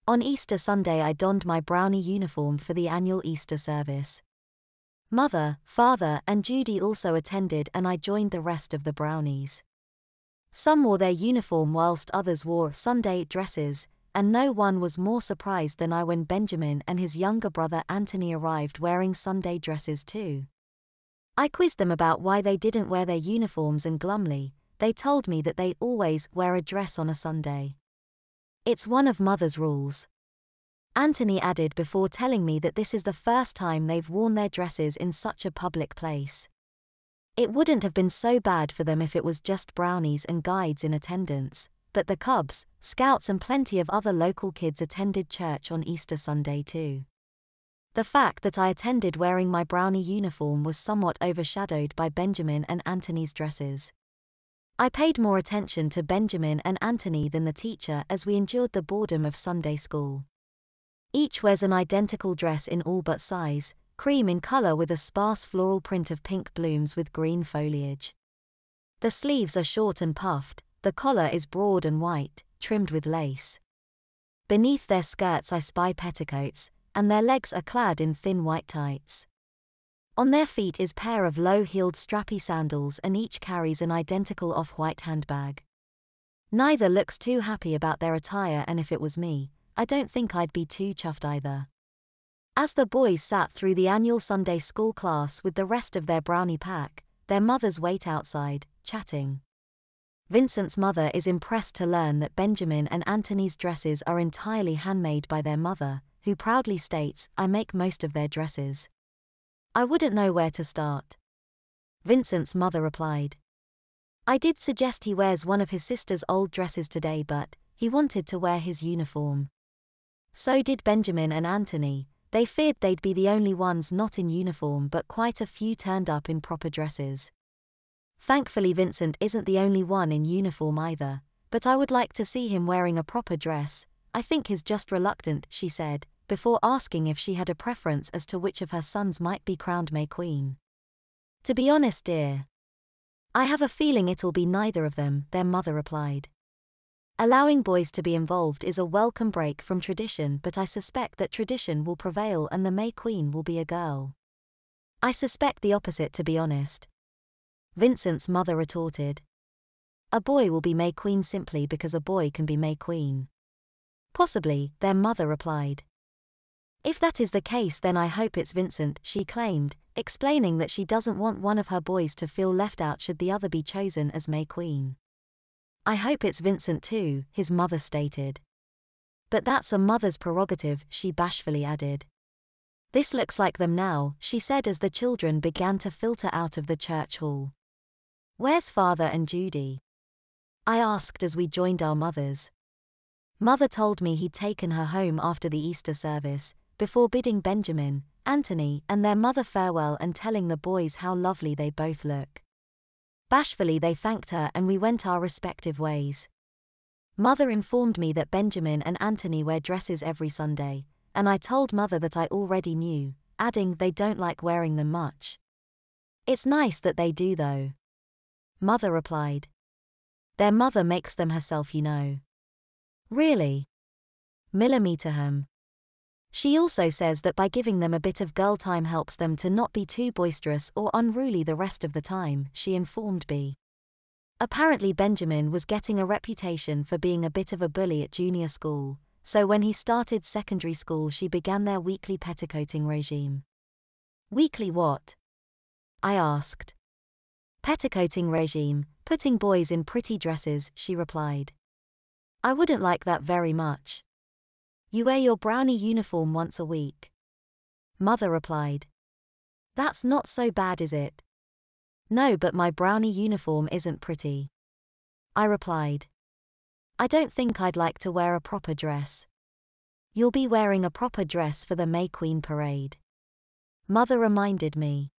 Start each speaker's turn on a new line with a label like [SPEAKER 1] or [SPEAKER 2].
[SPEAKER 1] On Easter Sunday I donned my brownie uniform for the annual Easter service. Mother, father, and Judy also attended and I joined the rest of the brownies. Some wore their uniform whilst others wore Sunday dresses, and no one was more surprised than I when Benjamin and his younger brother Anthony arrived wearing Sunday dresses too. I quizzed them about why they didn't wear their uniforms and glumly, they told me that they always wear a dress on a Sunday. It's one of Mother's rules. Anthony added before telling me that this is the first time they've worn their dresses in such a public place. It wouldn't have been so bad for them if it was just brownies and guides in attendance, but the Cubs, Scouts and plenty of other local kids attended church on Easter Sunday too. The fact that I attended wearing my brownie uniform was somewhat overshadowed by Benjamin and Anthony's dresses. I paid more attention to Benjamin and Anthony than the teacher as we endured the boredom of Sunday school. Each wears an identical dress in all but size, cream in color with a sparse floral print of pink blooms with green foliage. The sleeves are short and puffed, the collar is broad and white, trimmed with lace. Beneath their skirts I spy petticoats, and their legs are clad in thin white tights. On their feet is pair of low-heeled strappy sandals and each carries an identical off-white handbag. Neither looks too happy about their attire and if it was me, I don't think I'd be too chuffed either. As the boys sat through the annual Sunday school class with the rest of their brownie pack, their mothers wait outside, chatting. Vincent's mother is impressed to learn that Benjamin and Anthony's dresses are entirely handmade by their mother, who proudly states, "I make most of their dresses." I wouldn't know where to start. Vincent's mother replied. I did suggest he wears one of his sister's old dresses today but he wanted to wear his uniform. So did Benjamin and Anthony, they feared they'd be the only ones not in uniform but quite a few turned up in proper dresses. Thankfully Vincent isn't the only one in uniform either, but I would like to see him wearing a proper dress, I think he's just reluctant, she said, before asking if she had a preference as to which of her sons might be crowned May Queen. To be honest, dear, I have a feeling it'll be neither of them, their mother replied. Allowing boys to be involved is a welcome break from tradition, but I suspect that tradition will prevail and the May Queen will be a girl. I suspect the opposite, to be honest. Vincent's mother retorted. A boy will be May Queen simply because a boy can be May Queen. Possibly, their mother replied. If that is the case then I hope it's Vincent, she claimed, explaining that she doesn't want one of her boys to feel left out should the other be chosen as May Queen. I hope it's Vincent too, his mother stated. But that's a mother's prerogative, she bashfully added. This looks like them now, she said as the children began to filter out of the church hall. Where's Father and Judy? I asked as we joined our mothers. Mother told me he'd taken her home after the Easter service, before bidding Benjamin, Anthony, and their mother farewell and telling the boys how lovely they both look. Bashfully they thanked her and we went our respective ways. Mother informed me that Benjamin and Anthony wear dresses every Sunday, and I told Mother that I already knew, adding they don't like wearing them much. It's nice that they do though. Mother replied. Their mother makes them herself, you know. Really? Millimeter hem. She also says that by giving them a bit of girl time helps them to not be too boisterous or unruly the rest of the time, she informed B. Apparently Benjamin was getting a reputation for being a bit of a bully at junior school, so when he started secondary school she began their weekly petticoating regime. Weekly what? I asked. Petticoating regime, putting boys in pretty dresses, she replied. I wouldn't like that very much. You wear your brownie uniform once a week. Mother replied. That's not so bad, is it? No, but my brownie uniform isn't pretty. I replied. I don't think I'd like to wear a proper dress. You'll be wearing a proper dress for the May Queen parade. Mother reminded me.